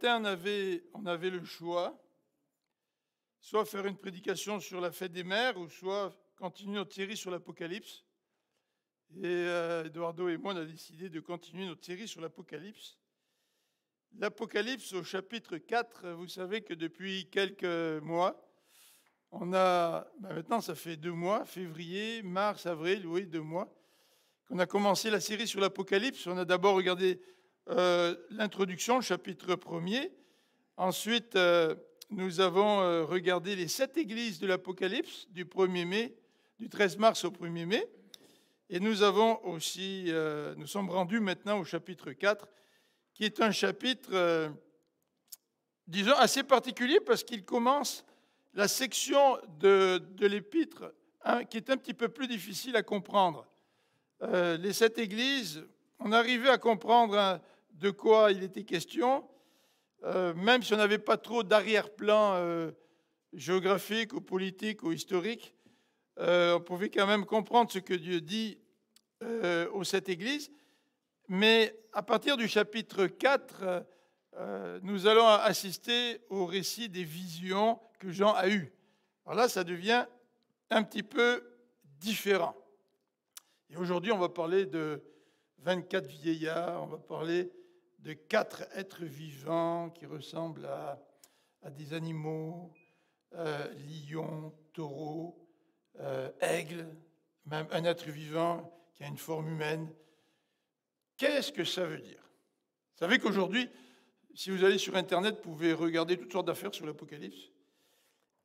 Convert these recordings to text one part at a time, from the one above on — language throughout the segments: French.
On avait le choix, soit faire une prédication sur la fête des mères, ou soit continuer notre série sur l'Apocalypse. Et Eduardo et moi, on a décidé de continuer notre série sur l'Apocalypse. L'Apocalypse au chapitre 4, vous savez que depuis quelques mois, maintenant ça fait 2 mois, février, mars, avril, oui, 2 mois, qu'on a commencé la série sur l'Apocalypse. On a d'abord regardé l'introduction, le chapitre 1er. Ensuite, nous avons regardé les 7 églises de l'Apocalypse du 1er mai, du 13 mars au 1er mai. Et nous sommes rendus maintenant au chapitre 4, qui est un chapitre, disons, assez particulier parce qu'il commence la section de l'épître qui est un petit peu plus difficile à comprendre. Les 7 églises, on arrivait à comprendre de quoi il était question, même si on n'avait pas trop d'arrière-plan géographique ou politique ou historique, on pouvait quand même comprendre ce que Dieu dit aux 7 églises. Mais à partir du chapitre 4, nous allons assister au récit des visions que Jean a eues. Alors là, ça devient un petit peu différent. Et aujourd'hui, on va parler de 24 vieillards, on va parler de 4 êtres vivants qui ressemblent à des animaux, lions, taureaux, aigles, même un être vivant qui a une forme humaine. Qu'est-ce que ça veut dire? Vous savez qu'aujourd'hui, si vous allez sur Internet, vous pouvez regarder toutes sortes d'affaires sur l'Apocalypse.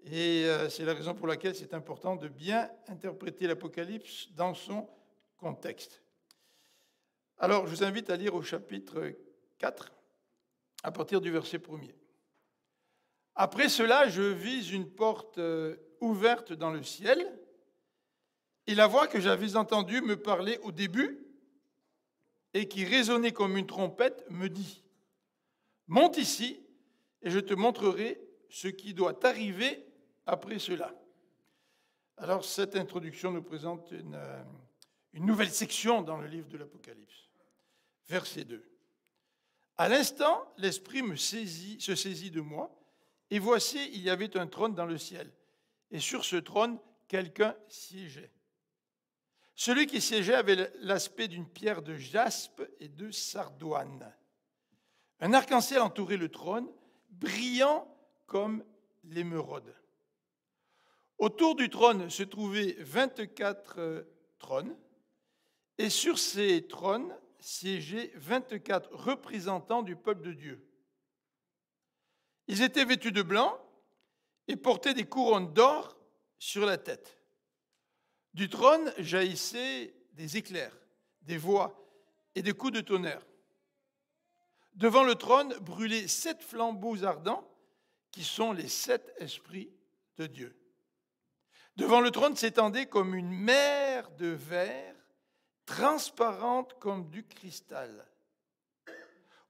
Et c'est la raison pour laquelle c'est important de bien interpréter l'Apocalypse dans son contexte. Alors, je vous invite à lire au chapitre 4, à partir du verset 1er. Après cela, je vis une porte ouverte dans le ciel, et la voix que j'avais entendue me parler au début, et qui résonnait comme une trompette, me dit : monte ici, et je te montrerai ce qui doit arriver après cela. Alors, cette introduction nous présente une nouvelle section dans le livre de l'Apocalypse. Verset 2. À l'instant, l'Esprit se saisit de moi, et voici, il y avait un trône dans le ciel, et sur ce trône, quelqu'un siégeait. Celui qui siégeait avait l'aspect d'une pierre de jaspe et de sardoine. Un arc-en-ciel entourait le trône, brillant comme l'émeraude. Autour du trône se trouvaient 24 trônes, et sur ces trônes siégeaient 24 représentants du peuple de Dieu. Ils étaient vêtus de blanc et portaient des couronnes d'or sur la tête. Du trône jaillissaient des éclairs, des voix et des coups de tonnerre. Devant le trône brûlaient 7 flambeaux ardents, qui sont les 7 esprits de Dieu. Devant le trône s'étendait comme une mer de verre, transparente comme du cristal.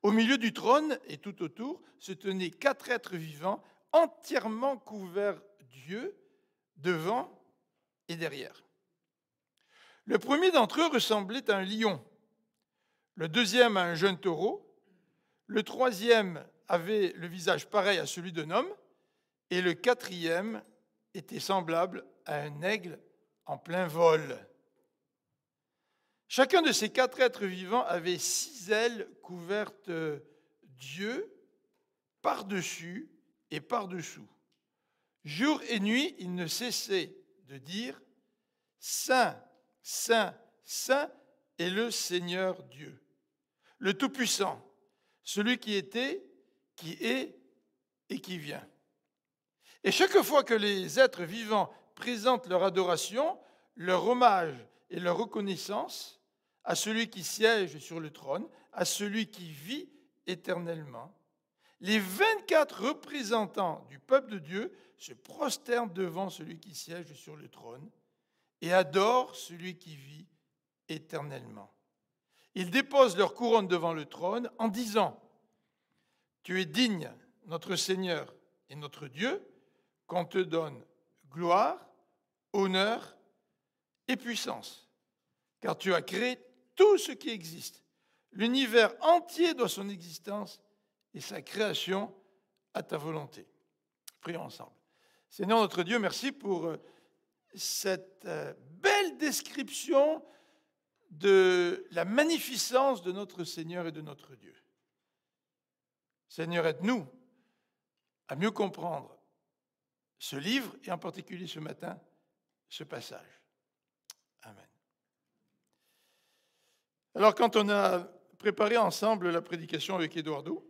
Au milieu du trône et tout autour se tenaient 4 êtres vivants, entièrement couverts d'yeux, devant et derrière. Le premier d'entre eux ressemblait à un lion, le deuxième à un jeune taureau, le troisième avait le visage pareil à celui d'un homme, et le quatrième était semblable à un aigle en plein vol. Chacun de ces 4 êtres vivants avait 6 ailes couvertes d'yeux, par-dessus et par-dessous. Jour et nuit, ils ne cessaient de dire : Saint, Saint, Saint est le Seigneur Dieu, le Tout-Puissant, celui qui était, qui est et qui vient. Et chaque fois que les êtres vivants présentent leur adoration, leur hommage et leur reconnaissance à celui qui siège sur le trône, à celui qui vit éternellement, les 24 représentants du peuple de Dieu se prosternent devant celui qui siège sur le trône et adorent celui qui vit éternellement. Ils déposent leur couronne devant le trône en disant : Tu es digne, notre Seigneur et notre Dieu, qu'on te donne gloire, honneur et puissance, car tu as créé tout ce qui existe. L'univers entier doit son existence et sa création à ta volonté. Prions ensemble. Seigneur notre Dieu, merci pour cette belle description de la magnificence de notre Seigneur et de notre Dieu. Seigneur, aide-nous à mieux comprendre ce livre et en particulier ce matin, ce passage. Amen. Alors, quand on a préparé ensemble la prédication avec Eduardo,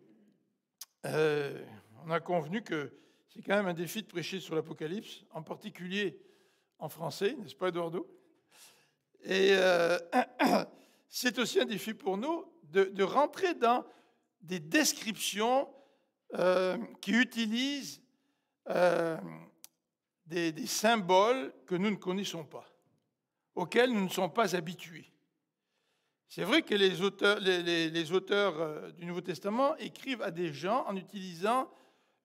on a convenu que c'est quand même un défi de prêcher sur l'Apocalypse, en particulier en français, n'est-ce pas, Eduardo? Et c'est aussi un défi pour nous de rentrer dans des descriptions qui utilisent des symboles que nous ne connaissons pas, auxquels nous ne sommes pas habitués. C'est vrai que les auteurs du Nouveau Testament écrivent à des gens en utilisant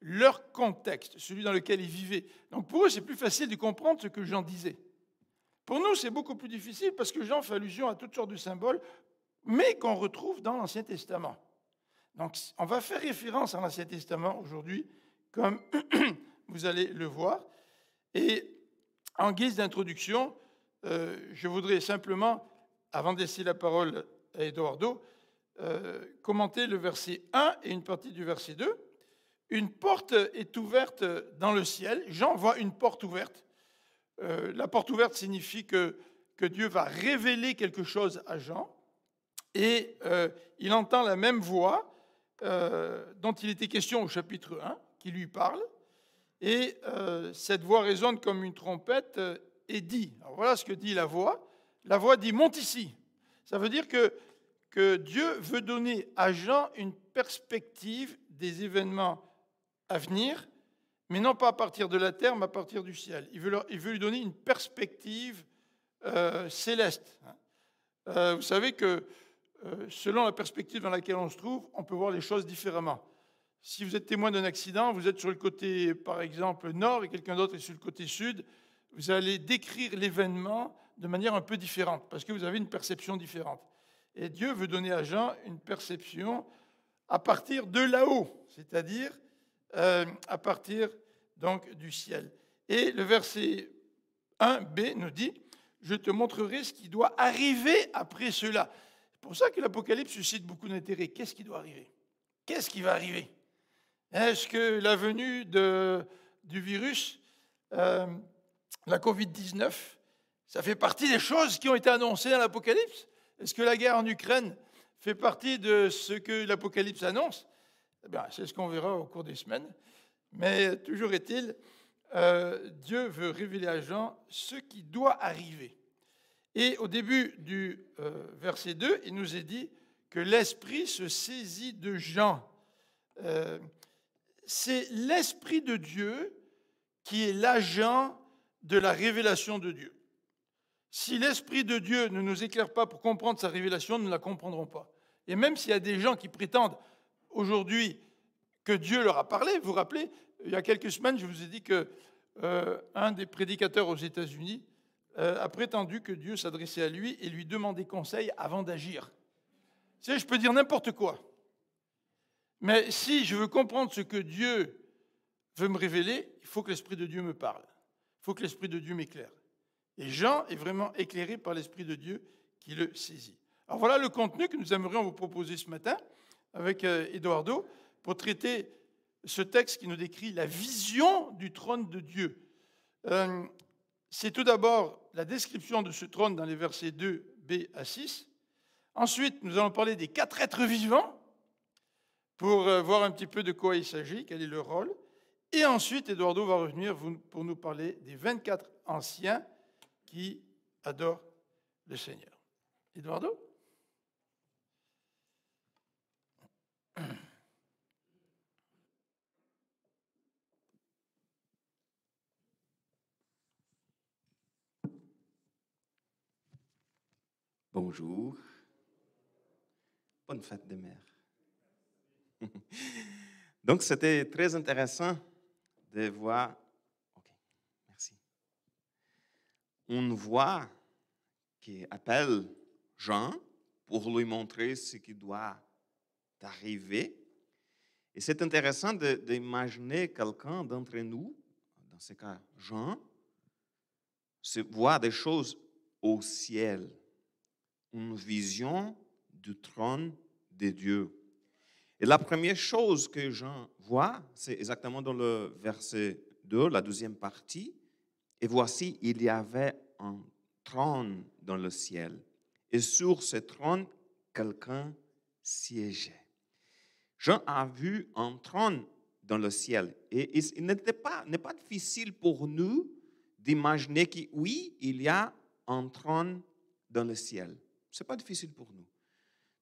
leur contexte, celui dans lequel ils vivaient. Donc pour eux, c'est plus facile de comprendre ce que Jean disait. Pour nous, c'est beaucoup plus difficile parce que Jean fait allusion à toutes sortes de symboles, mais qu'on retrouve dans l'Ancien Testament. Donc on va faire référence à l'Ancien Testament aujourd'hui, comme vous allez le voir. Et en guise d'introduction, je voudrais simplement, avant de laisser la parole à Eduardo, commenter le verset 1 et une partie du verset 2. Une porte est ouverte dans le ciel. Jean voit une porte ouverte. La porte ouverte signifie que Dieu va révéler quelque chose à Jean. Et il entend la même voix dont il était question au chapitre 1, qui lui parle. Et cette voix résonne comme une trompette et dit, alors voilà ce que dit la voix. La voix dit, monte ici. Ça veut dire que Dieu veut donner à Jean une perspective des événements à venir, mais non pas à partir de la terre, mais à partir du ciel. Il veut lui donner une perspective céleste. Vous savez que selon la perspective dans laquelle on se trouve, on peut voir les choses différemment. Si vous êtes témoin d'un accident, vous êtes sur le côté, par exemple, nord et quelqu'un d'autre est sur le côté sud, vous allez décrire l'événement de manière un peu différente, parce que vous avez une perception différente. Et Dieu veut donner à Jean une perception à partir de là-haut, c'est-à-dire à partir donc du ciel. Et le verset 1b nous dit, je te montrerai ce qui doit arriver après cela. C'est pour ça que l'Apocalypse suscite beaucoup d'intérêt. Qu'est-ce qui doit arriver? Qu'est-ce qui va arriver? Est-ce que la venue du virus, la Covid-19, ça fait partie des choses qui ont été annoncées dans l'Apocalypse? Est-ce que la guerre en Ukraine fait partie de ce que l'Apocalypse annonce? Eh bien, c'est ce qu'on verra au cours des semaines. Mais toujours est-il, Dieu veut révéler à Jean ce qui doit arriver. Et au début du verset 2, il nous est dit que l'Esprit se saisit de Jean. C'est l'Esprit de Dieu qui est l'agent de la révélation de Dieu. Si l'Esprit de Dieu ne nous éclaire pas pour comprendre sa révélation, nous ne la comprendrons pas. Et même s'il y a des gens qui prétendent aujourd'hui que Dieu leur a parlé, vous vous rappelez, il y a quelques semaines, je vous ai dit qu'un des prédicateurs aux États-Unis a prétendu que Dieu s'adressait à lui et lui demandait conseil avant d'agir. Tu sais, je peux dire n'importe quoi. Mais si je veux comprendre ce que Dieu veut me révéler, il faut que l'Esprit de Dieu me parle. Il faut que l'Esprit de Dieu m'éclaire. Et Jean est vraiment éclairé par l'Esprit de Dieu qui le saisit. Alors voilà le contenu que nous aimerions vous proposer ce matin avec Eduardo pour traiter ce texte qui nous décrit la vision du trône de Dieu. C'est tout d'abord la description de ce trône dans les versets 2b à 6. Ensuite, nous allons parler des 4 êtres vivants pour voir un petit peu de quoi il s'agit, quel est leur rôle. Et ensuite, Eduardo va revenir pour nous parler des 24 anciens qui adorent le Seigneur. Eduardo? Bonjour. Bonne fête des mères. Donc, c'était très intéressant de voir. OK, merci. Une voix qui appelle Jean pour lui montrer ce qui doit arriver. Et c'est intéressant d'imaginer quelqu'un d'entre nous, dans ce cas Jean, voir des choses au ciel, une vision du trône de Dieu. Et la première chose que Jean voit, c'est exactement dans le verset 2, la deuxième partie. Et voici, il y avait un trône dans le ciel. Et sur ce trône, quelqu'un siégeait. Jean a vu un trône dans le ciel. Et il n'est pas difficile pour nous d'imaginer que oui, il y a un trône dans le ciel. Ce n'est pas difficile pour nous.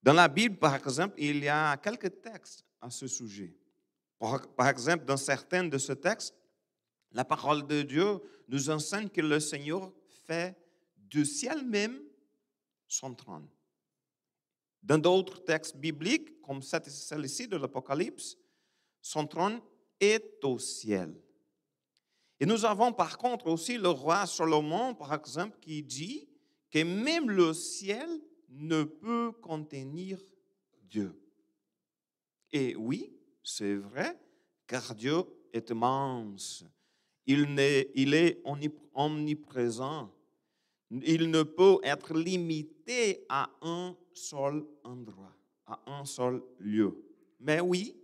Dans la Bible, par exemple, il y a quelques textes à ce sujet. Par exemple, dans certains de ces textes, la parole de Dieu nous enseigne que le Seigneur fait du ciel même son trône. Dans d'autres textes bibliques, comme celle-ci de l'Apocalypse, son trône est au ciel. Et nous avons par contre aussi le roi Salomon, par exemple, qui dit que même le ciel ne peut contenir Dieu. Et oui, c'est vrai, car Dieu est immense. Il est omniprésent. Il ne peut être limité à un seul endroit, à un seul lieu. Mais oui,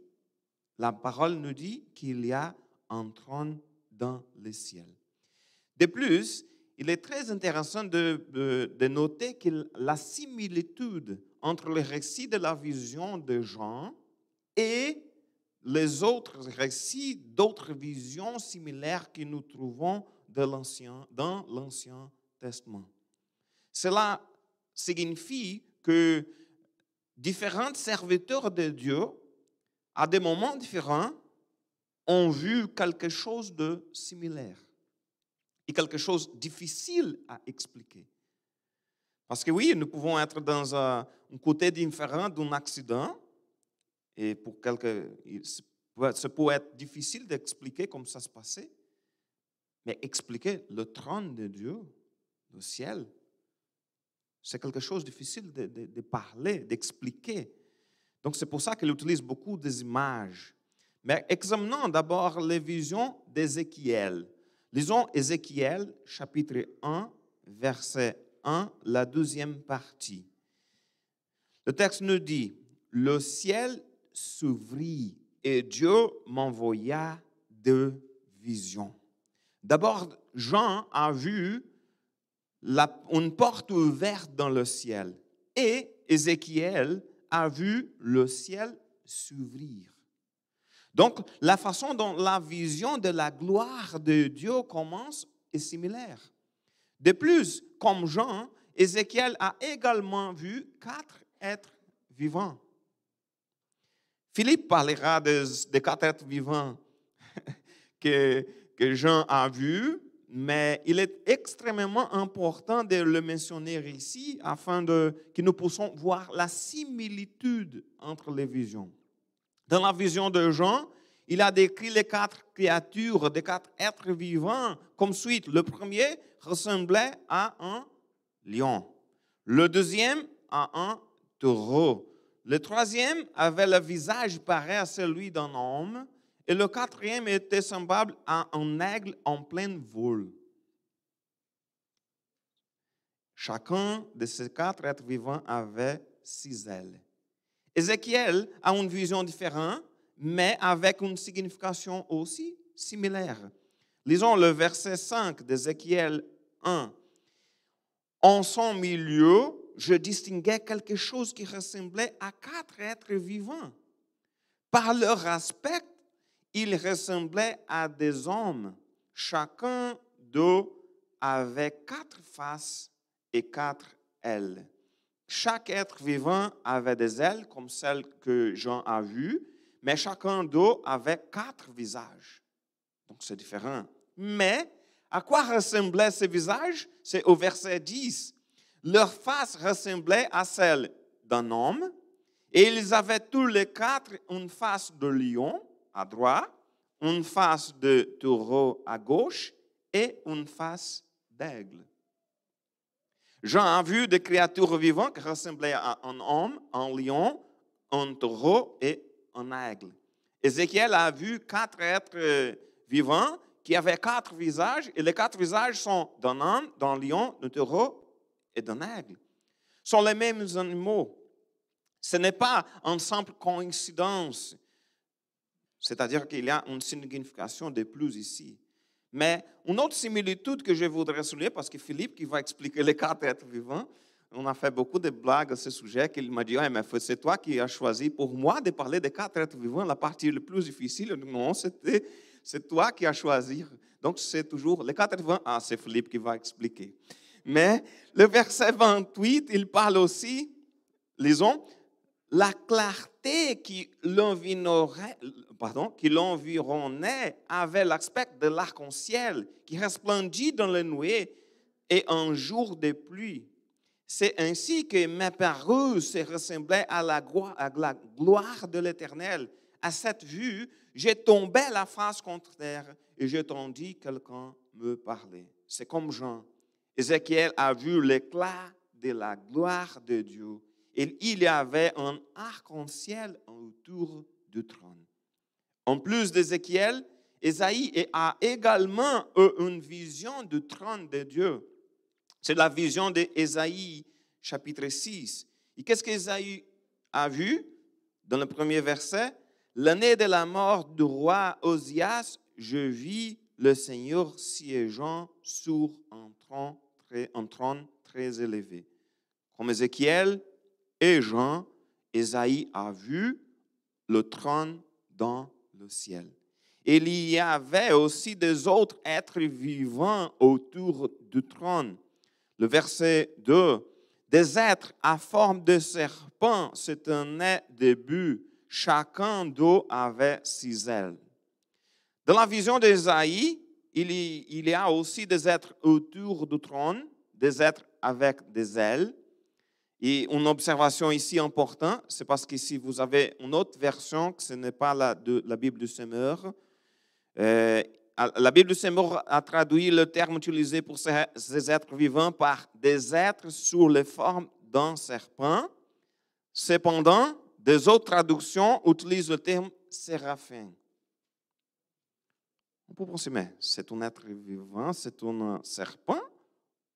la parole nous dit qu'il y a un trône dans le ciel. De plus, il est très intéressant de noter que la similitude entre le récit de la vision de Jean et les autres récits d'autres visions similaires que nous trouvons dans l'Ancien Testament. Cela signifie que différents serviteurs de Dieu, à des moments différents, ont vu quelque chose de similaire et quelque chose de difficile à expliquer. Parce que oui, nous pouvons être dans un côté différent d'un accident et pour ça peut être difficile d'expliquer comment ça se passait, mais expliquer le trône de Dieu, le ciel, c'est quelque chose de difficile de parler, d'expliquer. Donc c'est pour ça qu'il utilise beaucoup des images. Mais examinons d'abord les visions d'Ézéchiel. Lisons Ézéchiel, chapitre 1, verset 1, la deuxième partie. Le texte nous dit, « Le ciel s'ouvrit et Dieu m'envoya deux visions. » D'abord, Jean a vu une porte ouverte dans le ciel et Ézéchiel a vu le ciel s'ouvrir. Donc, la façon dont la vision de la gloire de Dieu commence est similaire. De plus, comme Jean, Ézéchiel a également vu 4 êtres vivants. Philippe parlera des 4 êtres vivants que Jean a vus, mais il est extrêmement important de le mentionner ici afin que nous puissions voir la similitude entre les visions. Dans la vision de Jean, il a décrit les 4 créatures, les 4 êtres vivants comme suite. Le premier ressemblait à un lion. Le deuxième à un taureau. Le troisième avait le visage pareil à celui d'un homme. Et le quatrième était semblable à un aigle en plein vol. Chacun de ces 4 êtres vivants avait 6 ailes. Ézéchiel a une vision différente, mais avec une signification aussi similaire. Lisons le verset 5 d'Ézéchiel 1. En son milieu, je distinguais quelque chose qui ressemblait à 4 êtres vivants. Par leur aspect, ils ressemblaient à des hommes. Chacun d'eux avait 4 faces et 4 ailes. Chaque être vivant avait des ailes comme celles que Jean a vues, mais chacun d'eux avait 4 visages. Donc c'est différent. Mais à quoi ressemblaient ces visages? C'est au verset 10. Leur face ressemblait à celle d'un homme et ils avaient tous les 4 une face de lion à droite, une face de taureau à gauche et une face d'aigle. Jean a vu des créatures vivantes qui ressemblaient à un homme, un lion, un taureau et un aigle. Ézéchiel a vu 4 êtres vivants qui avaient 4 visages, et les 4 visages sont d'un homme, d'un lion, d'un taureau et d'un aigle. Ce sont les mêmes animaux. Ce n'est pas une simple coïncidence, c'est-à-dire qu'il y a une signification de plus ici. Mais une autre similitude que je voudrais souligner, parce que Philippe qui va expliquer les 4 êtres vivants, on a fait beaucoup de blagues à ce sujet, qu'il m'a dit, mais c'est toi qui as choisi pour moi de parler des 4 êtres vivants, la partie la plus difficile. Non, c'est toi qui as choisi. Donc, c'est toujours les 4 êtres vivants. Ah, c'est Philippe qui va expliquer. Mais le verset 28, il parle aussi, lisons, la clarté qui l'environnait avait l'aspect de l'arc-en-ciel qui resplendit dans les nuées et un jour de pluie. C'est ainsi que mes parures se ressemblaient à la gloire de l'Éternel. À cette vue, j'ai tombé la face contre terre et j'entendis quelqu'un me parler. C'est comme Jean. Ézéchiel a vu l'éclat de la gloire de Dieu. Et il y avait un arc-en-ciel autour du trône. En plus d'Ézéchiel, Ésaïe a également eu une vision du trône de Dieu. C'est la vision d'Ésaïe, chapitre 6. Et qu'est-ce qu'Ésaïe a vu dans le premier verset? L'année de la mort du roi Osias, je vis le Seigneur siégeant sur un trône très élevé. Comme Ézéchiel et Jean, Ésaïe a vu le trône dans le ciel. Il y avait aussi des autres êtres vivants autour du trône. Le verset 2, des êtres à forme de serpent se tenaient debout, chacun d'eux avait 6 ailes. Dans la vision d'Ésaïe, il y a aussi des êtres autour du trône, des êtres avec des ailes. Et une observation ici importante, c'est parce que si vous avez une autre version, que ce n'est pas la Bible du Semeur, la Bible du Semeur a traduit le terme utilisé pour ces êtres vivants par des êtres sous les formes d'un serpent. Cependant, des autres traductions utilisent le terme séraphin. On peut penser, mais c'est un être vivant, c'est un serpent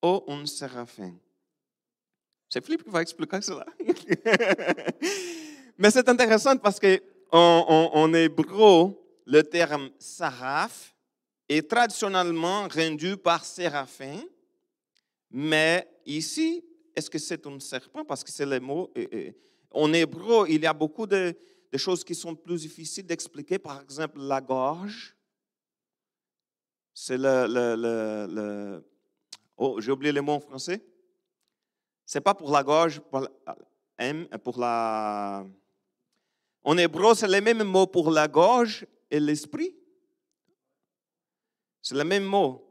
ou un séraphin? C'est Philippe qui va expliquer cela. Mais c'est intéressant parce qu'en hébreu, le terme saraf est traditionnellement rendu par séraphin. Mais ici, est-ce que c'est un serpent? Parce que c'est le mot. En hébreu, il y a beaucoup de choses qui sont plus difficiles d'expliquer. Par exemple, la gorge. C'est oh, j'ai oublié le mot en français. C'est pas pour la gorge, pour la. En hébreu, c'est le même mot pour la gorge et l'esprit. C'est le même mot.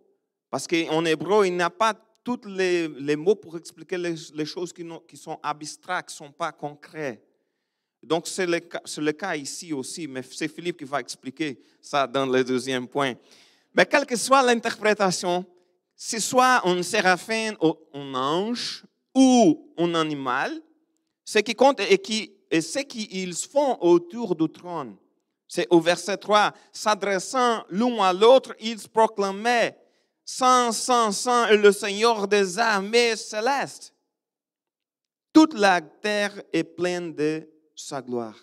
Parce qu'en hébreu, il n'y a pas tous les mots pour expliquer les choses qui sont abstraites, qui ne sont pas concrètes. Donc, c'est le cas ici aussi, mais c'est Philippe qui va expliquer ça dans le deuxième point. Mais quelle que soit l'interprétation, c'est soit un séraphin ou un ange ou un animal, ce qui compte et ce qu'ils font autour du trône. C'est au verset 3, s'adressant l'un à l'autre, ils proclamaient Saint, Saint, Saint est le Seigneur des armées célestes. Toute la terre est pleine de sa gloire.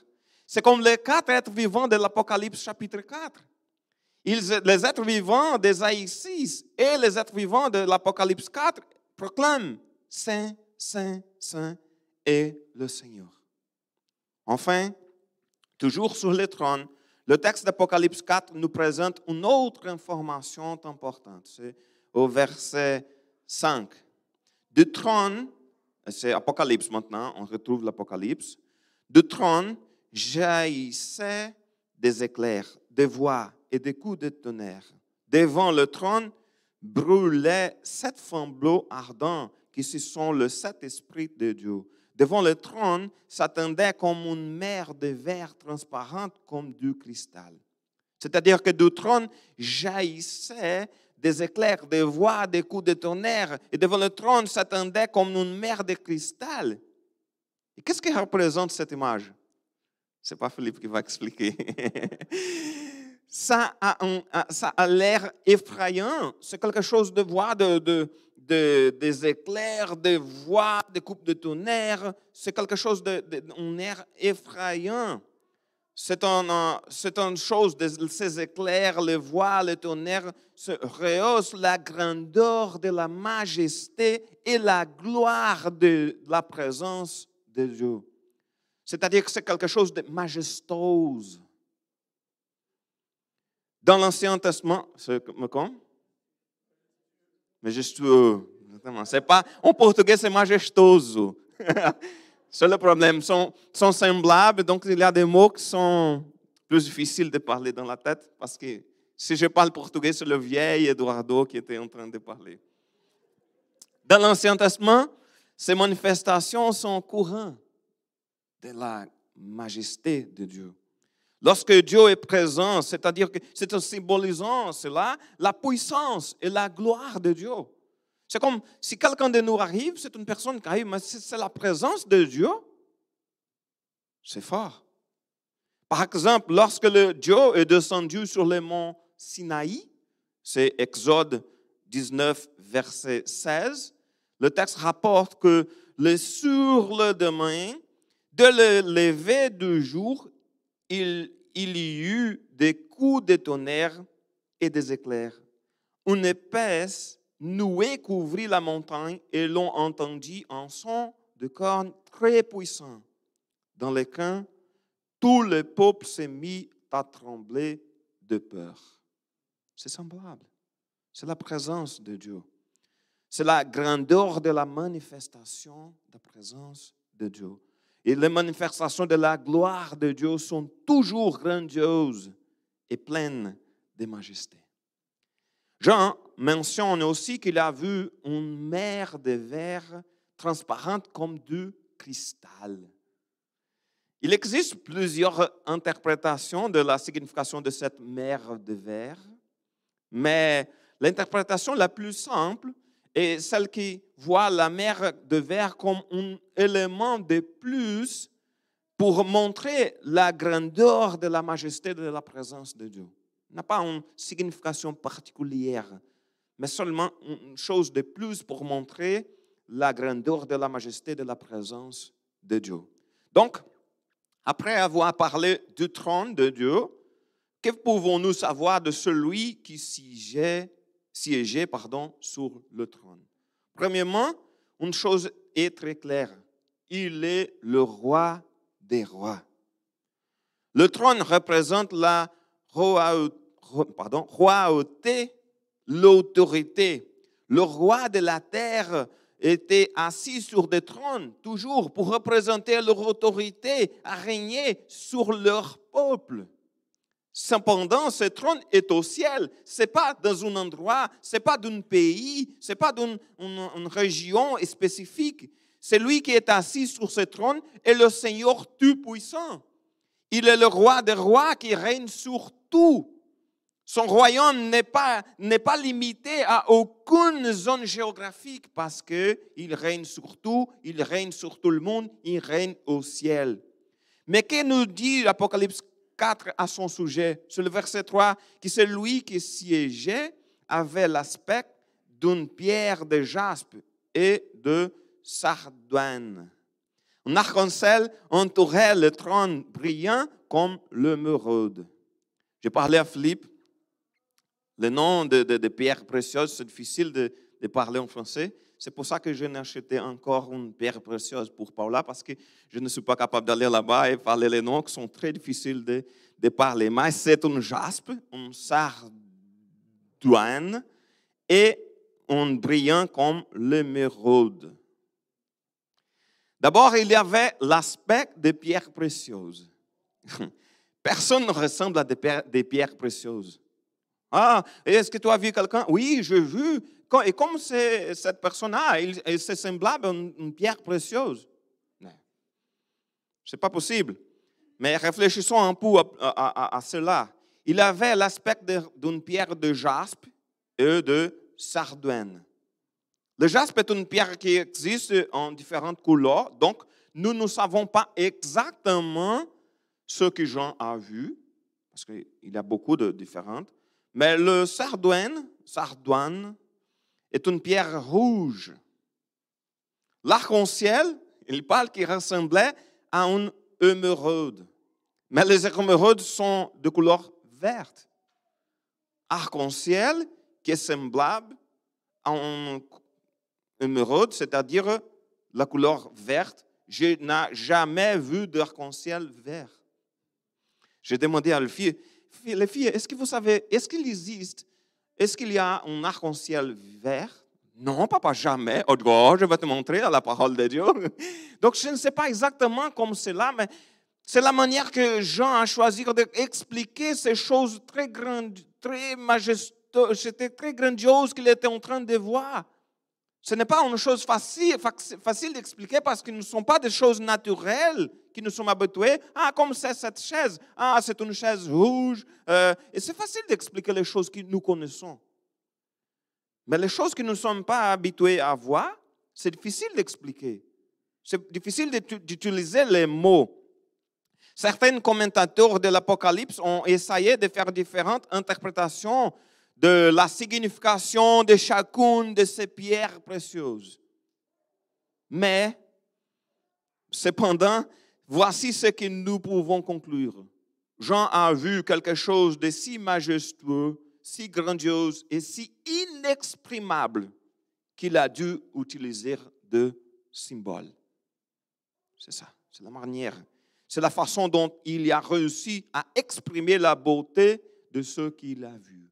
C'est comme les 4 êtres vivants de l'Apocalypse chapitre 4. Les êtres vivants d'Ésaïe 6 et les êtres vivants de l'Apocalypse 4 proclament Saint, Saint, Saint est le Seigneur. Enfin, toujours sur le trône, le texte d'Apocalypse 4 nous présente une autre information importante. C'est au verset 5. Du trône, c'est Apocalypse maintenant, on retrouve l'Apocalypse. Du trône jaillissaient des éclairs, des voix et des coups de tonnerre. Devant le trône brûlaient 7 flambeaux ardents qui sont le 7 esprits de Dieu. Devant le trône s'attendait comme une mer de verre transparente comme du cristal. C'est-à-dire que du trône jaillissaient des éclairs, des voix, des coups de tonnerre. Et devant le trône s'attendait comme une mer de cristal. Et qu'est-ce que représente cette image? C'est pas Philippe qui va expliquer. Ça a l'air effrayant. C'est quelque chose de voir des éclairs, des voix, des coupes de tonnerre. C'est quelque chose d'un air effrayant. C'est une chose, ces éclairs, les voix, les tonnerres, se rehaussent la grandeur de la majesté et la gloire de la présence de Dieu. C'est-à-dire que c'est quelque chose de majestueux. Dans l'Ancien Testament, c'est comme? Majestueux. C'est pas, en portugais, c'est majestoso. C'est le problème. Sont semblables, donc il y a des mots qui sont plus difficiles de parler dans la tête, parce que si je parle portugais, c'est le vieil Eduardo qui était en train de parler. Dans l'Ancien Testament, ces manifestations sont courantes de la majesté de Dieu. Lorsque Dieu est présent, c'est-à-dire que c'est en symbolisant cela, la puissance et la gloire de Dieu. C'est comme si quelqu'un de nous arrive, c'est une personne qui arrive, mais c'est la présence de Dieu. C'est fort. Par exemple, lorsque Dieu est descendu sur le mont Sinaï, c'est Exode 19, verset 16, le texte rapporte que sur le lendemain, de le lever du jour, il y eut des coups de tonnerre et des éclairs. Une épaisse nuée couvrit la montagne et l'on entendit un son de cornes très puissant, dans lequel tout le peuple s'est mis à trembler de peur. C'est semblable. C'est la présence de Dieu. C'est la grandeur de la manifestation de la présence de Dieu. Et les manifestations de la gloire de Dieu sont toujours grandioses et pleines de majesté. Jean mentionne aussi qu'il a vu une mer de verre transparente comme du cristal. Il existe plusieurs interprétations de la signification de cette mer de verre, mais l'interprétation la plus simple est celle qui voit la mer de verre comme un élément de plus pour montrer la grandeur de la majesté de la présence de Dieu. Il n'a pas une signification particulière, mais seulement une chose de plus pour montrer la grandeur de la majesté de la présence de Dieu. Donc, après avoir parlé du trône de Dieu, que pouvons-nous savoir de celui qui siégeait sur le trône? Premièrement, une chose est très claire. Il est le roi des rois. Le trône représente la royauté, l'autorité. Le roi de la terre était assis sur des trônes, toujours pour représenter leur autorité, à régner sur leur peuple. Cependant, ce trône est au ciel. Ce n'est pas dans un endroit, ce n'est pas d'un pays, ce n'est pas d'une région spécifique. C'est lui qui est assis sur ce trône est le Seigneur Tout-Puissant. Il est le roi des rois qui règne sur tout. Son royaume n'est pas limité à aucune zone géographique parce qu'il règne sur tout, il règne sur tout le monde, il règne au ciel. Mais que nous dit l'Apocalypse 4 à son sujet? Sur le verset 3, que celui qui siégeait avait l'aspect d'une pierre de jaspe et de sardoine. Un arc-en-ciel entourait le trône brillant comme l'émeraude. J'ai parlé à Philippe. Le nom de pierre précieuse, c'est difficile de parler en français. C'est pour ça que je n'ai acheté encore une pierre précieuse pour Paula, parce que je ne suis pas capable d'aller là-bas et parler les noms qui sont très difficiles de parler. Mais c'est un jaspe, un sardoine et un brillant comme l'émeraude. D'abord, il y avait l'aspect des pierres précieuses. Personne ne ressemble à des pierres précieuses. Ah, est-ce que tu as vu quelqu'un? Oui, j'ai vu. Et comme c'est cette personne-là, c'est semblable à une pierre précieuse. Ce n'est pas possible. Mais réfléchissons un peu à cela. Il avait l'aspect d'une pierre de jaspe et de sardoine. Le jaspe est une pierre qui existe en différentes couleurs, donc nous ne savons pas exactement ce que Jean a vu, parce qu'il y a beaucoup de différentes, mais le sardoine est une pierre rouge. L'arc-en-ciel, il parle qu'il ressemblait à une émeraude. Mais les émeraudes sont de couleur verte. Arc-en-ciel qui est semblable à une émeraude, c'est-à-dire la couleur verte. Je n'ai jamais vu d'arc-en-ciel vert. J'ai demandé à les filles, est-ce que vous savez, est-ce qu'il existe, est-ce qu'il y a un arc-en-ciel vert? Non, papa, jamais. Oh, je vais te montrer à la parole de Dieu. Donc, je ne sais pas exactement comme c'est là, mais c'est la manière que Jean a choisi d'expliquer ces choses très grandes, très majestueuses, c'était très grandiose qu'il était en train de voir. Ce n'est pas une chose facile d'expliquer parce que ce ne sont pas des choses naturelles qui nous sommes habitués. Ah, comme c'est cette chaise. Ah, c'est une chaise rouge. Et c'est facile d'expliquer les choses que nous connaissons. Mais les choses que nous ne sommes pas habitués à voir, c'est difficile d'expliquer. C'est difficile d'utiliser les mots. Certains commentateurs de l'Apocalypse ont essayé de faire différentes interprétations de la signification de chacune de ces pierres précieuses. Mais, cependant, voici ce que nous pouvons conclure. Jean a vu quelque chose de si majestueux, si grandiose et si inexprimable qu'il a dû utiliser de symboles. C'est ça, c'est la manière. C'est la façon dont il a réussi à exprimer la beauté de ce qu'il a vu.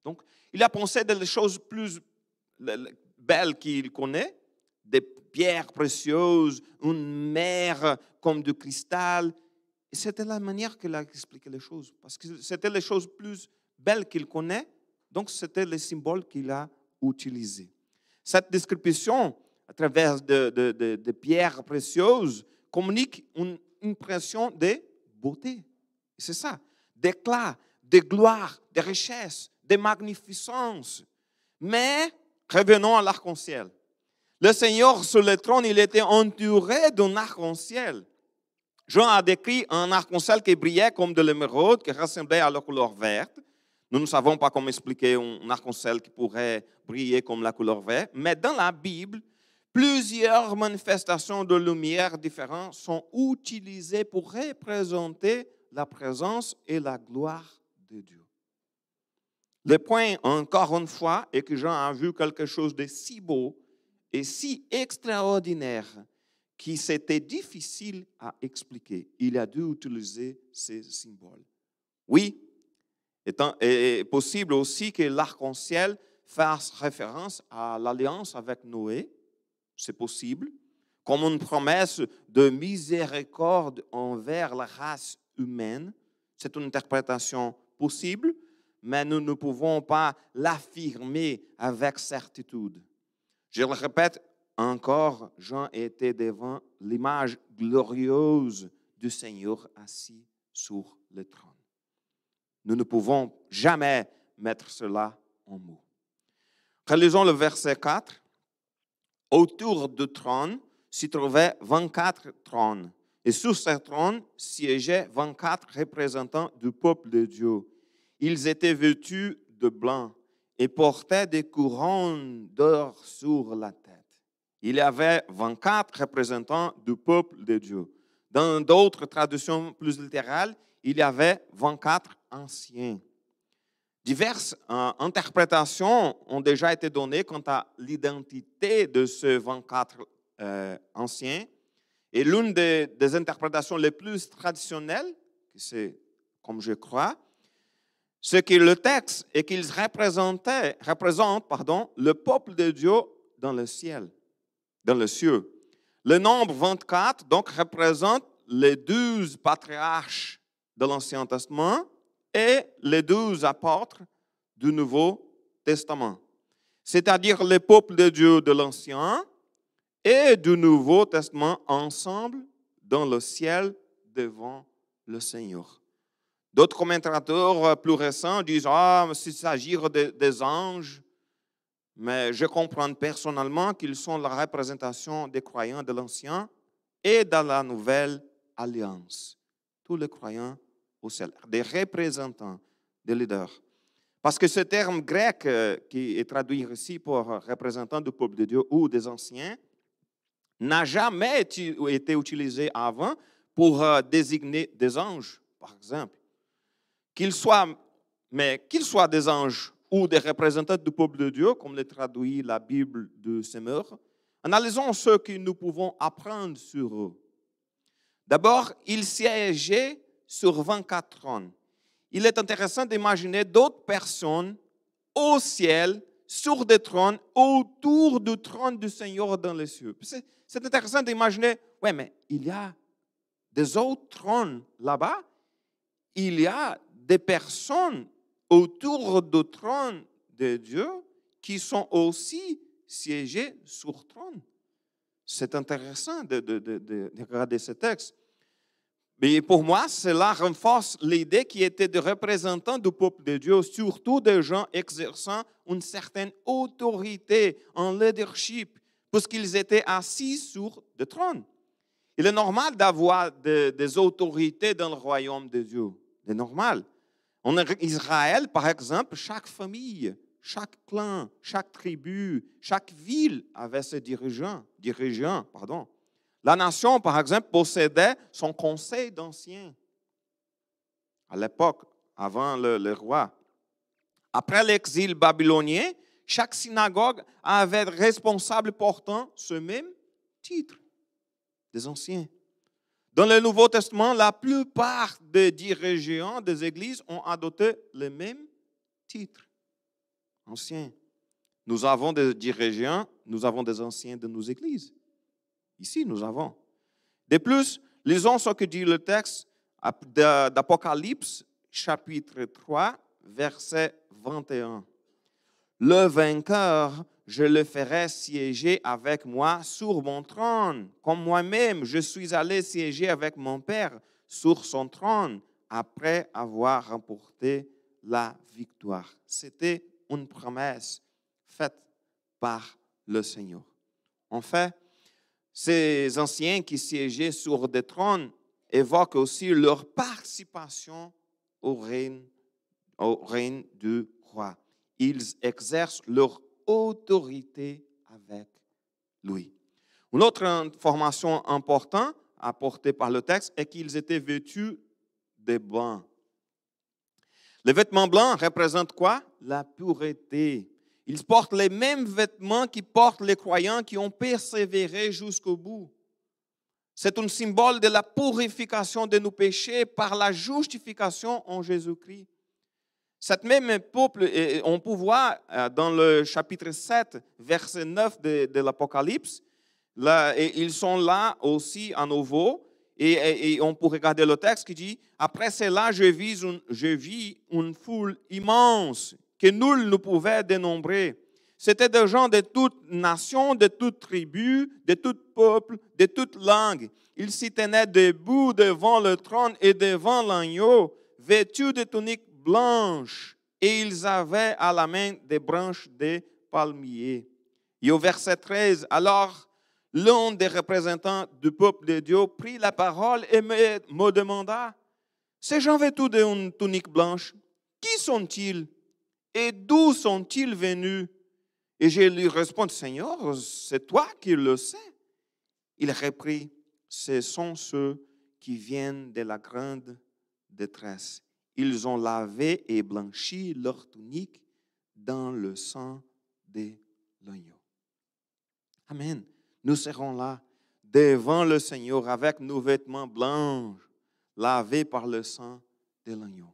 Donc, il a pensé des choses plus belles qu'il connaît, des pierres précieuses, une mer comme du cristal. Et c'était la manière qu'il a expliqué les choses, parce que c'était les choses plus belles qu'il connaît, donc c'était les symboles qu'il a utilisés. Cette description, à travers de pierres précieuses, communique une impression de beauté. C'est ça, d'éclat, de gloire, de richesse, de magnificence. Mais revenons à l'arc-en-ciel. Le Seigneur sur le trône, il était entouré d'un arc-en-ciel. Jean a décrit un arc-en-ciel qui brillait comme de l'émeraude, qui ressemblait à la couleur verte. Nous ne savons pas comment expliquer un arc-en-ciel qui pourrait briller comme la couleur verte, mais dans la Bible, plusieurs manifestations de lumière différentes sont utilisées pour représenter la présence et la gloire de Dieu. Le point, encore une fois, est que Jean a vu quelque chose de si beau et si extraordinaire que c'était difficile à expliquer. Il a dû utiliser ces symboles. Oui, est possible aussi que l'arc-en-ciel fasse référence à l'alliance avec Noé. C'est possible. Comme une promesse de miséricorde envers la race humaine. C'est une interprétation possible, mais nous ne pouvons pas l'affirmer avec certitude. Je le répète encore, Jean était devant l'image glorieuse du Seigneur assis sur le trône. Nous ne pouvons jamais mettre cela en mots. Relisons le verset 4. Autour du trône s'y trouvaient 24 trônes. Et sur ces trônes siégeaient 24 représentants du peuple de Dieu. Ils étaient vêtus de blanc et portaient des couronnes d'or sur la tête. Il y avait 24 représentants du peuple de Dieu. Dans d'autres traductions plus littérales, il y avait 24 anciens. Diverses interprétations ont déjà été données quant à l'identité de ces 24 anciens. Et l'une des interprétations les plus traditionnelles, c'est comme je crois, c'est que le texte est qu'ils représentent le peuple de Dieu dans le ciel, dans les cieux. Le nombre 24 donc représente les 12 patriarches de l'Ancien Testament et les 12 apôtres du Nouveau Testament, c'est-à-dire le peuple de Dieu de l'Ancien et du Nouveau Testament ensemble dans le ciel devant le Seigneur. D'autres commentateurs plus récents disent s'il s'agit des anges, mais je comprends personnellement qu'ils sont la représentation des croyants de l'Ancien et de la Nouvelle Alliance. tous les croyants au ciel, des représentants, des leaders. Parce que ce terme grec qui est traduit ici pour représentant du peuple de Dieu ou des anciens n'a jamais été utilisé avant pour désigner des anges, par exemple. Qu'ils soient des anges ou des représentants du peuple de Dieu, comme le traduit la Bible de Semeur, analysons ce que nous pouvons apprendre sur eux. D'abord, ils siégeaient sur 24 trônes. Il est intéressant d'imaginer d'autres personnes au ciel, sur des trônes, autour du trône du Seigneur dans les cieux. C'est intéressant d'imaginer, ouais, mais il y a des autres trônes là-bas. Il y a des personnes autour du trône de Dieu qui sont aussi siégées sur trône. C'est intéressant de regarder ce texte. Mais pour moi, cela renforce l'idée qui était de représentants du peuple de Dieu, surtout des gens exerçant une certaine autorité en leadership, puisqu'ils étaient assis sur des trônes. Il est normal d'avoir des autorités dans le royaume de Dieu. C'est normal. En Israël, par exemple, chaque famille, chaque clan, chaque tribu, chaque ville avait ses dirigeants. La nation, par exemple, possédait son conseil d'anciens. À l'époque, avant le roi. Après l'exil babylonien, chaque synagogue avait responsable portant ce même titre, des anciens. Dans le Nouveau Testament, la plupart des dirigeants des églises ont adopté le même titre, anciens. Nous avons des dirigeants, nous avons des anciens de nos églises. Ici, nous avons. De plus, lisons ce que dit le texte d'Apocalypse, chapitre 3, verset 21. Le vainqueur, je le ferai siéger avec moi sur mon trône, comme moi-même, je suis allé siéger avec mon Père sur son trône après avoir remporté la victoire. C'était une promesse faite par le Seigneur. En fait, ces anciens qui siégeaient sur des trônes évoquent aussi leur participation au règne du roi. Ils exercent leur autorité avec lui. Une autre information importante apportée par le texte est qu'ils étaient vêtus de blanc. Les vêtements blancs représentent quoi? La pureté. Ils portent les mêmes vêtements que portent les croyants qui ont persévéré jusqu'au bout. C'est un symbole de la purification de nos péchés par la justification en Jésus-Christ. Cette même peuple, on peut voir dans le chapitre 7, verset 9 de l'Apocalypse, là, et ils sont là aussi à nouveau, et on peut regarder le texte qui dit, après cela, je vis une foule immense que nul ne pouvait dénombrer. C'était des gens de toutes nations, de toutes tribus, de tout peuple, de toutes langues. Ils s'y tenaient debout devant le trône et devant l'agneau, vêtus de tuniques blanches, et ils avaient à la main des branches de palmiers. Et au verset 13, alors l'un des représentants du peuple de Dieu prit la parole et me demanda, ces gens vêtus d'une tunique blanche, qui sont-ils et d'où sont-ils venus? Et je lui réponds, Seigneur, c'est toi qui le sais. Il reprit, ce sont ceux qui viennent de la grande détresse. Ils ont lavé et blanchi leur tunique dans le sang de l'agneau. Amen. Nous serons là devant le Seigneur avec nos vêtements blancs, lavés par le sang de l'agneau.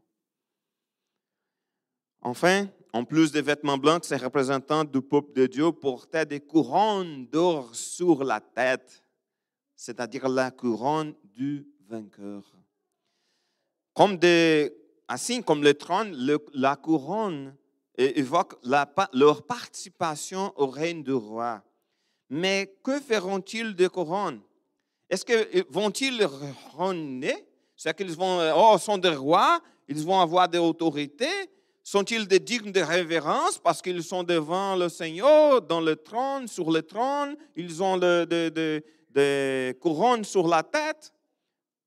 Enfin, en plus des vêtements blancs, ces représentants du peuple de Dieu portaient des couronnes d'or sur la tête, c'est-à-dire la couronne du vainqueur. Ainsi comme le trône, la couronne évoque leur participation au règne du roi. Mais que feront-ils de couronne? Est-ce que vont-ils régner? C'est-à-dire qu'ils sont des rois, ils vont avoir des autorités. Sont-ils des dignes de révérence parce qu'ils sont devant le Seigneur, dans le trône, sur le trône? Ils ont des couronnes sur la tête?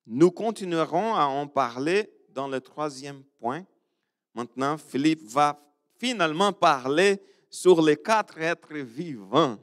Nous continuerons à en parler dans le 3e point. Maintenant, Philippe va finalement parler sur les 4 êtres vivants.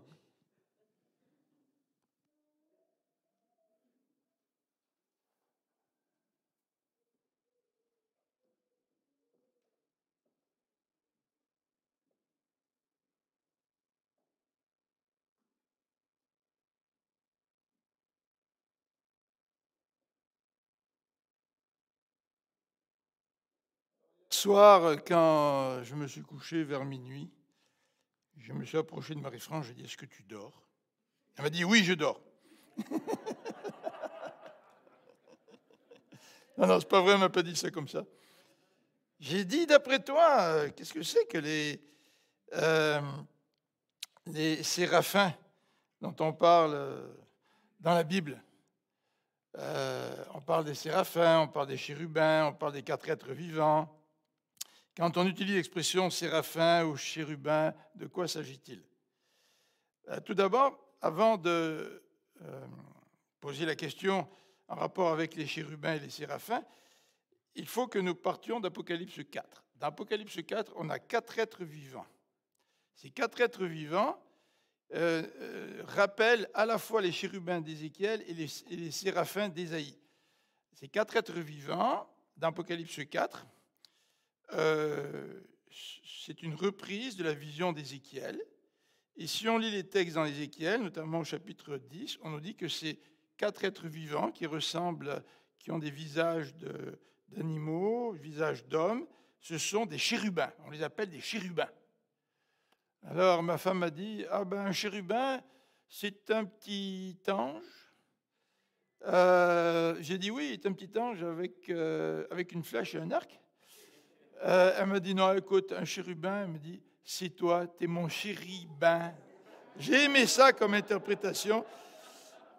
Soir, quand je me suis couché vers minuit, je me suis approché de Marie-France, j'ai dit, est-ce que tu dors? Elle m'a dit, oui, je dors. Non, c'est pas vrai, elle m'a pas dit ça comme ça. J'ai dit, d'après toi, qu'est-ce que c'est que les séraphins dont on parle dans la Bible? On parle des séraphins, on parle des chérubins, on parle des 4 êtres vivants. Quand on utilise l'expression séraphin ou chérubin, de quoi s'agit-il? Tout d'abord, avant de poser la question en rapport avec les chérubins et les séraphins, il faut que nous partions d'Apocalypse 4. Dans Apocalypse 4, on a 4 êtres vivants. Ces 4 êtres vivants rappellent à la fois les chérubins d'Ézéchiel et les séraphins d'Ésaïe. Ces 4 êtres vivants, dans Apocalypse 4, c'est une reprise de la vision d'Ézéchiel. Et si on lit les textes dans Ézéchiel, notamment au chapitre 10, on nous dit que ces 4 êtres vivants qui ressemblent, qui ont des visages d'animaux, visages d'hommes, ce sont des chérubins. On les appelle des chérubins. Alors ma femme m'a dit, ah ben un chérubin, c'est un petit ange. J'ai dit oui, c'est un petit ange avec une flèche et un arc. Elle m'a dit, non, écoute, un chérubin, elle me dit, c'est toi, t'es mon chérubin. J'ai aimé ça comme interprétation.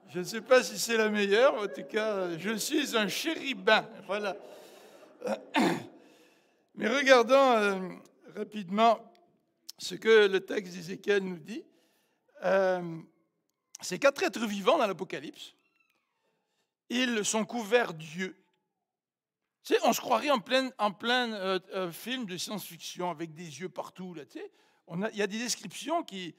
Je ne sais pas si c'est la meilleure, en tout cas, je suis un chérubin. Voilà. Mais regardons rapidement ce que le texte d'Ézéchiel nous dit. Ces 4 êtres vivants dans l'Apocalypse, ils sont couverts d'yeux. Tu sais, on se croirait en plein film de science-fiction avec des yeux partout. Là, tu sais. Il y a des descriptions qui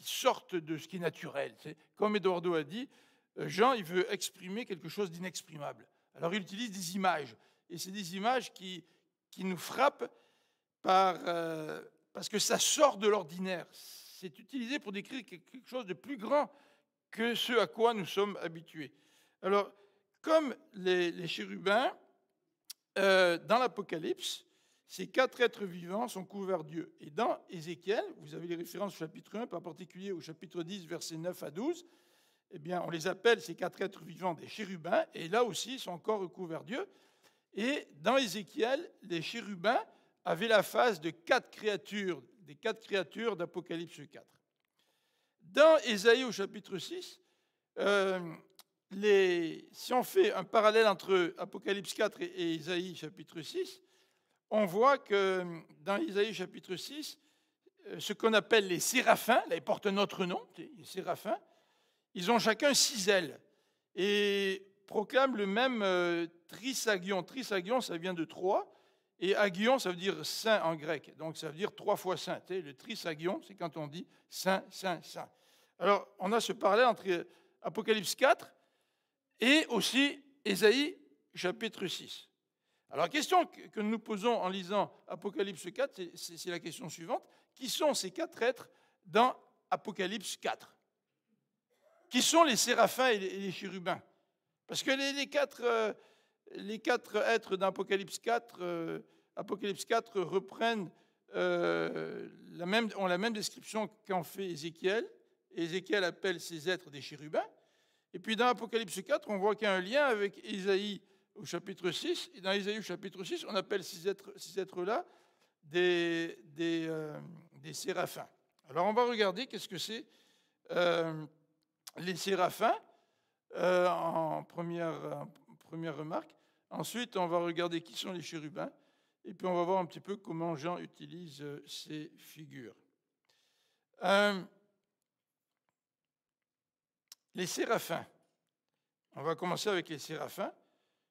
sortent de ce qui est naturel. Tu sais. Comme Eduardo a dit, Jean, il veut exprimer quelque chose d'inexprimable. Alors il utilise des images. Et c'est des images qui nous frappent parce que ça sort de l'ordinaire. C'est utilisé pour décrire quelque chose de plus grand que ce à quoi nous sommes habitués. Alors, comme les chérubins, dans l'Apocalypse, ces 4 êtres vivants sont couverts d'yeux. Et dans Ézéchiel, vous avez les références au chapitre 1, en particulier au chapitre 10, versets 9 à 12, eh bien, on les appelle, ces 4 êtres vivants, des chérubins, et là aussi, ils sont encore recouverts d'yeux. Et dans Ézéchiel, les chérubins avaient la face de 4 créatures, des 4 créatures d'Apocalypse 4. Dans Ésaïe au chapitre 6, si on fait un parallèle entre Apocalypse 4 et Ésaïe chapitre 6, on voit que dans Ésaïe chapitre 6, ce qu'on appelle les séraphins, là ils portent notre nom, les séraphins, ils ont chacun 6 ailes et proclament le même trisagion. Trisagion, ça vient de 3, et agion, ça veut dire saint en grec, donc ça veut dire 3 fois saint. Le trisagion, c'est quand on dit saint, saint, saint. Alors, on a ce parallèle entre Apocalypse 4 et aussi Ésaïe chapitre 6. Alors la question que nous nous posons en lisant Apocalypse 4, c'est la question suivante. Qui sont ces 4 êtres dans Apocalypse 4? Qui sont les séraphins et les chérubins? Parce que les quatre êtres d'Apocalypse 4, Apocalypse 4 reprennent, ont la même description qu'en fait Ézéchiel. Ézéchiel appelle ces êtres des chérubins. Et puis dans Apocalypse 4, on voit qu'il y a un lien avec Ésaïe au chapitre 6. Et dans Ésaïe au chapitre 6, on appelle ces êtres-là des séraphins. Alors on va regarder qu'est-ce que c'est les séraphins en première remarque. Ensuite, on va regarder qui sont les chérubins. Et puis on va voir un petit peu comment Jean utilise ces figures. Les séraphins. On va commencer avec les séraphins,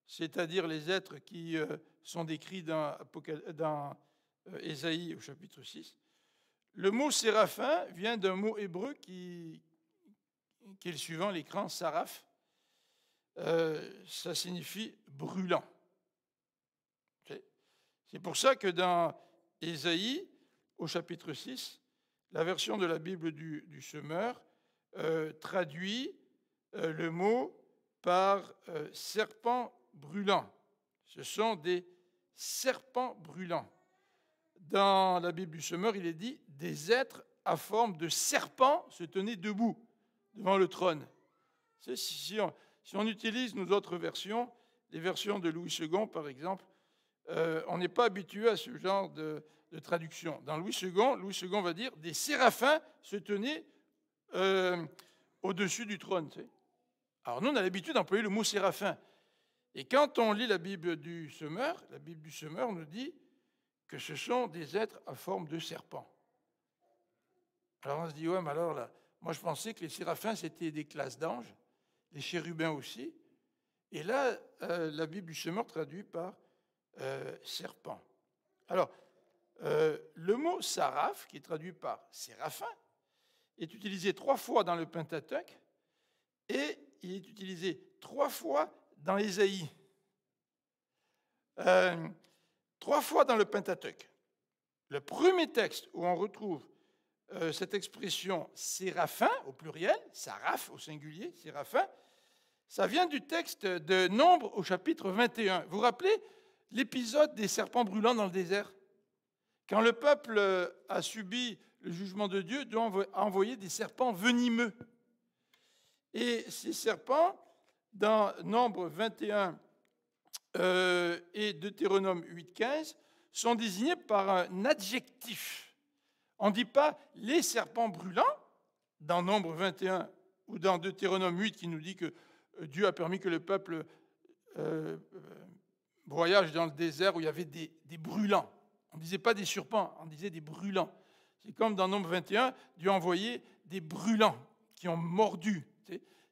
c'est-à-dire les êtres qui sont décrits dans Ésaïe au chapitre 6. Le mot séraphin vient d'un mot hébreu qui est le suivant, l'écran saraph. Ça signifie brûlant. C'est pour ça que dans Ésaïe, au chapitre 6, la version de la Bible du Semeur traduit le mot par serpent brûlant. Ce sont des serpents brûlants. Dans la Bible du Semeur, il est dit « des êtres à forme de serpents se tenaient debout devant le trône ». Si on utilise nos autres versions, les versions de Louis II par exemple, on n'est pas habitué à ce genre de traduction. Dans Louis II va dire « des séraphins se tenaient au-dessus du trône ». Alors nous, on a l'habitude d'employer le mot séraphin. Et quand on lit la Bible du Semeur nous dit que ce sont des êtres à forme de serpent. Alors on se dit, ouais, mais alors là, moi je pensais que les séraphins c'était des classes d'anges, les chérubins aussi. Et là, la Bible du Semeur traduit par serpent. Alors, le mot saraph, qui est traduit par séraphin, est utilisé 3 fois dans le Pentateuque et il est utilisé 3 fois dans Ésaïe. 3 fois dans le Pentateuque. Le premier texte où on retrouve cette expression séraphin au pluriel, saraph au singulier, séraphin, ça vient du texte de Nombre au chapitre 21. Vous vous rappelez l'épisode des serpents brûlants dans le désert? Quand le peuple a subi le jugement de Dieu, Dieu a envoyé des serpents venimeux. Et ces serpents, dans Nombre 21 et Deutéronome 8,15, sont désignés par un adjectif. On ne dit pas les serpents brûlants, dans Nombre 21 ou dans Deutéronome 8 qui nous dit que Dieu a permis que le peuple voyage dans le désert où il y avait des brûlants. On ne disait pas des serpents, on disait des brûlants. C'est comme dans Nombre 21, Dieu a envoyé des brûlants qui ont mordu.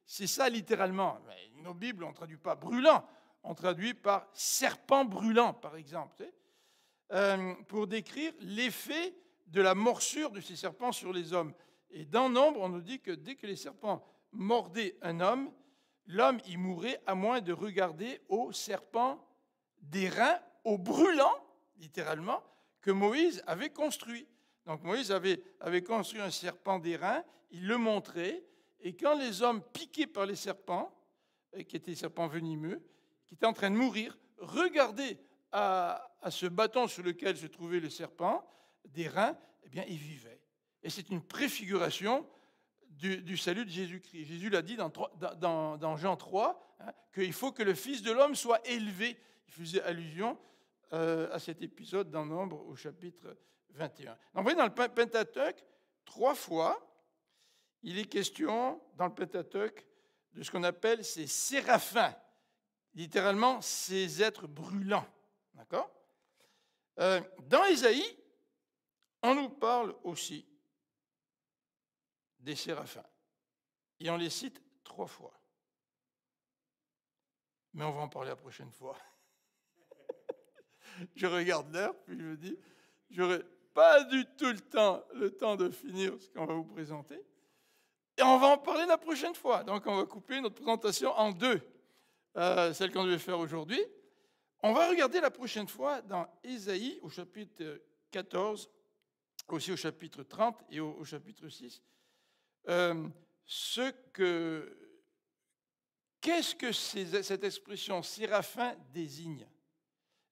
C'est ça littéralement. Mais nos Bibles, on ne traduit pas brûlant, on traduit par serpent brûlant, par exemple, pour décrire l'effet de la morsure de ces serpents sur les hommes. Et dans Nombre, on nous dit que dès que les serpents mordaient un homme, l'homme y mourait à moins de regarder au serpent d'airain, au brûlant, littéralement, que Moïse avait construit. Donc Moïse avait construit un serpent d'airain, il le montrait, et quand les hommes piqués par les serpents, qui étaient des serpents venimeux, qui étaient en train de mourir, regardaient à ce bâton sur lequel se trouvait le serpent d'airain, eh bien, ils vivaient. Et c'est une préfiguration du salut de Jésus-Christ. Jésus l'a dit dans Jean 3, qu'il faut que le Fils de l'homme soit élevé. Il faisait allusion à cet épisode dans Nombre au chapitre 21. Donc, vous voyez, dans le Pentateuque, 3 fois, il est question, dans le Pentateuque, de ce qu'on appelle ces séraphins, littéralement ces êtres brûlants. D'accord? Dans Ésaïe, on nous parle aussi des séraphins. Et on les cite 3 fois. Mais on va en parler la prochaine fois. Je regarde l'heure, puis je me dis, j'aurai pas du tout le temps de finir ce qu'on va vous présenter. Et on va en parler la prochaine fois. Donc, on va couper notre présentation en 2, celle qu'on devait faire aujourd'hui. On va regarder la prochaine fois dans Ésaïe, au chapitre 14, aussi au chapitre 30 et au chapitre 6, qu'est-ce que cette expression séraphin désigne?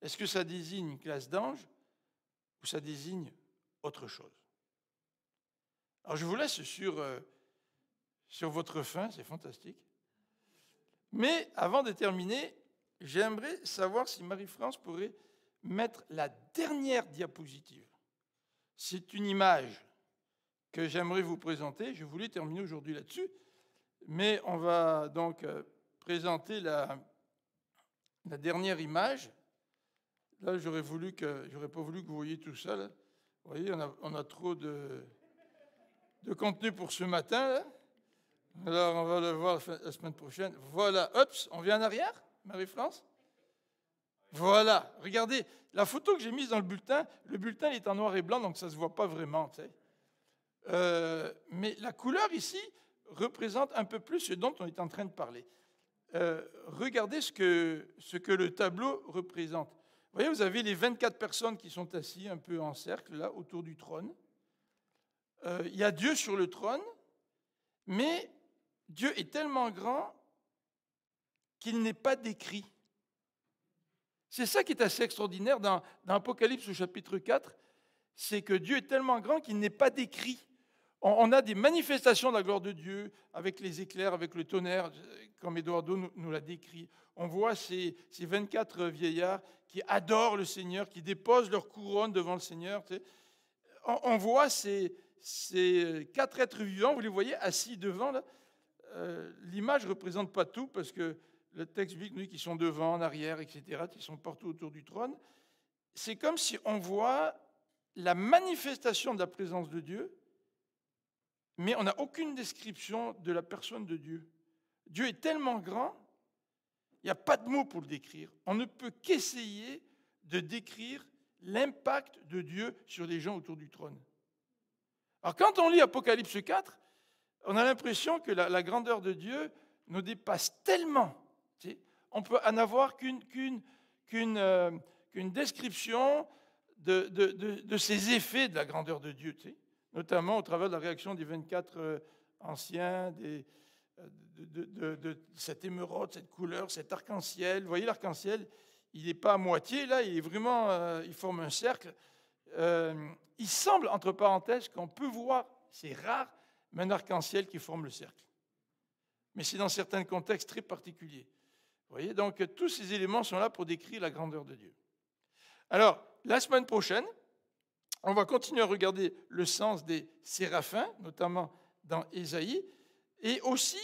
Est-ce que ça désigne une classe d'anges ou ça désigne autre chose? Alors, je vous laisse sur votre faim, c'est fantastique. Mais avant de terminer, j'aimerais savoir si Marie-France pourrait mettre la dernière diapositive. C'est une image que j'aimerais vous présenter. Je voulais terminer aujourd'hui là-dessus, mais on va donc présenter la dernière image. Là, j'aurais pas voulu que vous voyiez tout ça. Là. Vous voyez, on a trop de contenu pour ce matin. Là. Alors, on va le voir la semaine prochaine. Voilà, hop, on vient en arrière, Marie-France. Voilà, regardez, la photo que j'ai mise dans le bulletin il est en noir et blanc, donc ça ne se voit pas vraiment. Tu sais. Mais la couleur ici représente un peu plus ce dont on est en train de parler. Regardez ce que le tableau représente. Vous voyez, vous avez les 24 personnes qui sont assises un peu en cercle, là, autour du trône. Il y a Dieu sur le trône, mais Dieu est tellement grand qu'il n'est pas décrit. C'est ça qui est assez extraordinaire dans Apocalypse au chapitre 4, c'est que Dieu est tellement grand qu'il n'est pas décrit. On a des manifestations de la gloire de Dieu avec les éclairs, avec le tonnerre, comme Eduardo nous l'a décrit. On voit ces 24 vieillards qui adorent le Seigneur, qui déposent leur couronne devant le Seigneur. Tu sais. On voit ces 4 êtres vivants, vous les voyez assis devant. Là. L'image ne représente pas tout parce que le texte biblique nous dit qu'ils sont devant, en arrière, etc. Ils sont partout autour du trône. C'est comme si on voit la manifestation de la présence de Dieu, mais on n'a aucune description de la personne de Dieu. Dieu est tellement grand, il n'y a pas de mots pour le décrire. On ne peut qu'essayer de décrire l'impact de Dieu sur les gens autour du trône. Alors quand on lit Apocalypse 4, on a l'impression que la grandeur de Dieu nous dépasse tellement. Tu sais, on peut en avoir qu'une description de ces effets de la grandeur de Dieu, tu sais, notamment au travers de la réaction des 24 anciens, de cette émeraude, cette couleur, cet arc-en-ciel. Vous voyez l'arc-en-ciel, il n'est pas à moitié, là, il est vraiment, il forme un cercle. Il semble, entre parenthèses, qu'on peut voir, c'est rare, mais un arc-en-ciel qui forme le cercle. Mais c'est dans certains contextes très particuliers. Vous voyez, donc tous ces éléments sont là pour décrire la grandeur de Dieu. Alors, la semaine prochaine, on va continuer à regarder le sens des séraphins, notamment dans Ésaïe, et aussi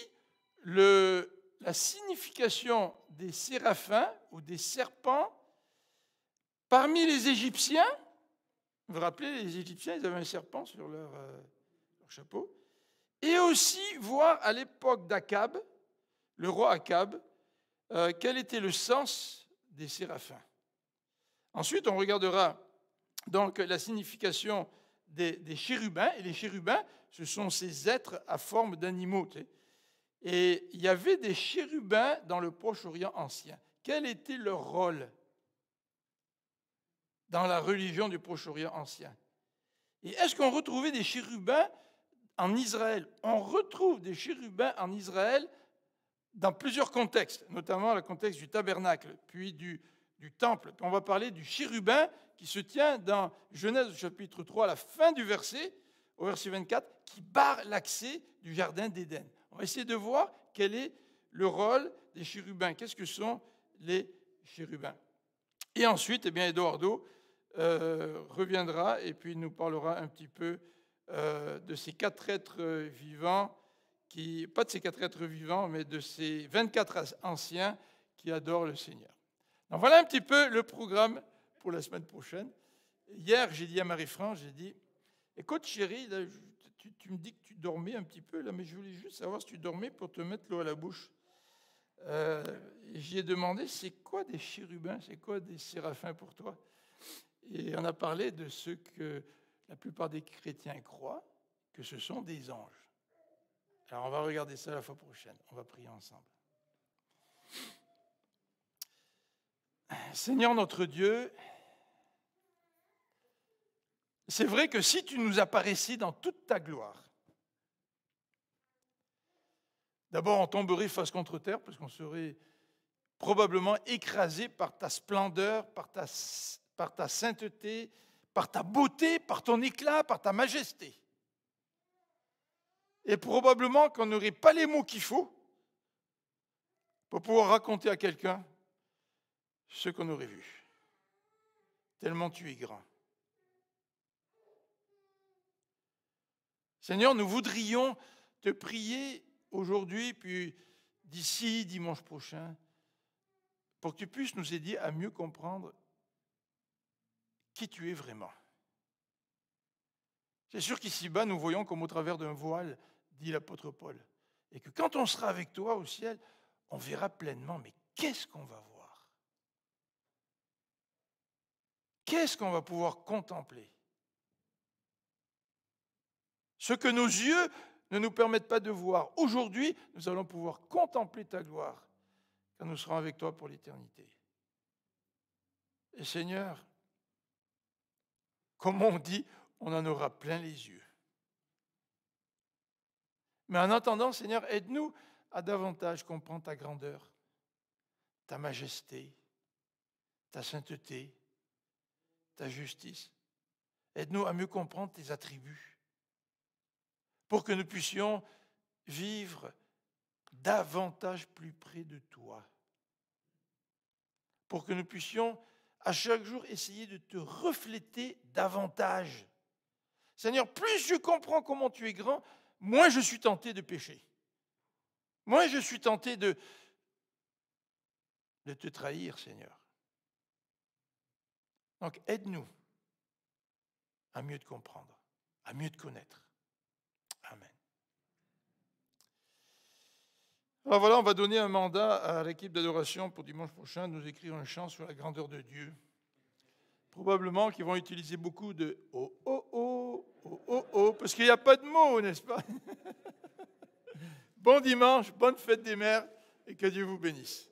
la signification des séraphins ou des serpents parmi les Égyptiens. Vous vous rappelez, les Égyptiens, ils avaient un serpent sur leur chapeau. Et aussi voir à l'époque d'Akab, le roi Akab, quel était le sens des séraphins. Ensuite, on regardera donc la signification des chérubins. Et les chérubins, ce sont ces êtres à forme d'animaux. Tu sais. Et il y avait des chérubins dans le Proche-Orient ancien. Quel était leur rôle dans la religion du Proche-Orient ancien? Et est-ce qu'on retrouvait des chérubins en Israël? On retrouve des chérubins en Israël dans plusieurs contextes, notamment le contexte du tabernacle, puis du temple. Puis on va parler du chérubin qui se tient dans Genèse chapitre 3, à la fin du verset, au verset 24, qui barre l'accès du jardin d'Éden. On va essayer de voir quel est le rôle des chérubins. Qu'est-ce que sont les chérubins? Et ensuite, eh bien, Eduardo reviendra et puis nous parlera un petit peu de ces 4 êtres vivants, pas de ces 4 êtres vivants, mais de ces 24 anciens qui adorent le Seigneur. Donc voilà un petit peu le programme pour la semaine prochaine. Hier, j'ai dit à Marie-France, j'ai dit, écoute chérie, là, tu me dis que tu dormais un petit peu, là, mais je voulais juste savoir si tu dormais pour te mettre l'eau à la bouche. J'y ai demandé, c'est quoi des chérubins, c'est quoi des séraphins pour toi? Et on a parlé de ce que la plupart des chrétiens croient, que ce sont des anges. Alors on va regarder ça la fois prochaine, on va prier ensemble. Seigneur notre Dieu, c'est vrai que si tu nous apparaissais dans toute ta gloire, d'abord on tomberait face contre terre parce qu'on serait probablement écrasé par ta splendeur, par ta sainteté, par ta beauté, par ton éclat, par ta majesté. Et probablement qu'on n'aurait pas les mots qu'il faut pour pouvoir raconter à quelqu'un ce qu'on aurait vu. Tellement tu es grand. Seigneur, nous voudrions te prier aujourd'hui, puis d'ici dimanche prochain, pour que tu puisses nous aider à mieux comprendre qui tu es vraiment. C'est sûr qu'ici-bas, nous voyons comme au travers d'un voile, dit l'apôtre Paul. Et que quand on sera avec toi au ciel, on verra pleinement, mais qu'est-ce qu'on va voir? Qu'est-ce qu'on va pouvoir contempler? Ce que nos yeux ne nous permettent pas de voir. Aujourd'hui, nous allons pouvoir contempler ta gloire quand nous serons avec toi pour l'éternité. Et Seigneur, comme on dit, on en aura plein les yeux. Mais en attendant, Seigneur, aide-nous à davantage comprendre ta grandeur, ta majesté, ta sainteté, ta justice. Aide-nous à mieux comprendre tes attributs pour que nous puissions vivre davantage plus près de toi. Pour que nous puissions à chaque jour essayer de te refléter davantage. Seigneur, plus je comprends comment tu es grand, moins je suis tenté de pécher. Moins je suis tenté de te trahir, Seigneur. Donc aide-nous à mieux te comprendre, à mieux te connaître. Amen. Alors voilà, on va donner un mandat à l'équipe d'adoration pour dimanche prochain de nous écrire un chant sur la grandeur de Dieu. Probablement qu'ils vont utiliser beaucoup de « oh, oh, oh, oh, oh, oh », parce qu'il n'y a pas de mots, n'est-ce pas? Bon dimanche, bonne fête des mères, et que Dieu vous bénisse.